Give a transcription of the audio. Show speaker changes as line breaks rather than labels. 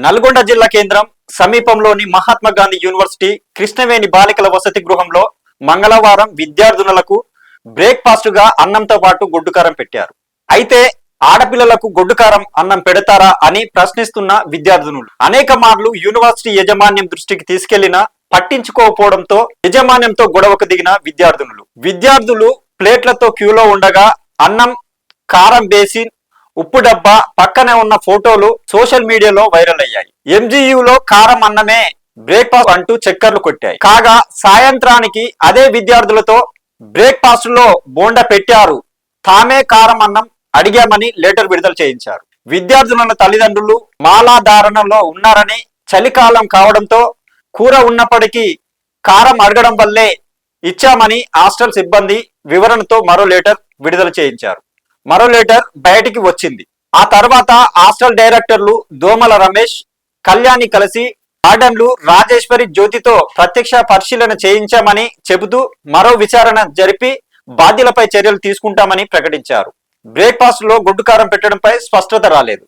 నల్గొండ జిల్లా కేంద్రం సమీపంలోని మహాత్మా గాంధీ యూనివర్సిటీ కృష్ణవేణి బాలికల వసతి గృహంలో మంగళవారం విద్యార్థినులకు బ్రేక్ఫాస్ట్ గా అన్నంతో పాటు గొడ్డుకారం పెట్టారు. అయితే ఆడపిల్లలకు గొడ్డుకారం అన్నం పెడతారా అని ప్రశ్నిస్తున్న విద్యార్థినులు అనేక మార్లు యూనివర్సిటీ యాజమాన్యం దృష్టికి తీసుకెళ్లినా పట్టించుకోకపోవడంతో యాజమాన్యంతో గొడవకు దిగిన విద్యార్థులు ప్లేట్లతో క్యూలో ఉండగా అన్నం, కారం బేసిన్, ఉప్పు డబ్బా పక్కనే ఉన్న ఫోటోలు సోషల్ మీడియాలో వైరల్ అయ్యాయి. ఎంజీయూలో కారం అన్నమే బ్రేక్ఫాస్ట్ అంటూ చక్కర్లు కొట్టాయి. కాగా సాయంత్రానికి అదే విద్యార్థులతో బ్రేక్ఫాస్ట్ లో బోండా పెట్టారు, తామే కారం అన్నం అడిగామని లెటర్ విడుదల చేయించారు. విద్యార్థుల తల్లిదండ్రులు మాలాధారణలో ఉన్నారని, చలికాలం కావడంతో కూర ఉన్నప్పటికీ కారం అడగడం వల్లే ఇచ్చామని హాస్టల్ సిబ్బంది వివరణతో మరో లెటర్ విడుదల చేయించారు. మరో లెటర్ బయటికి వచ్చింది. ఆ తర్వాత హాస్టల్ డైరెక్టర్లు దోమల రమేష్, కళ్యాణి కలిసి వార్డెన్లు రాజేశ్వరి, జ్యోతితో ప్రత్యక్ష పరిశీలన చేయించామని చెబుతూ మరో విచారణ జరిపి బాధ్యులపై చర్యలు తీసుకుంటామని ప్రకటించారు. బ్రేక్ఫాస్ట్ లో గొడ్డుకారం పెట్టడంపై స్పష్టత రాలేదు.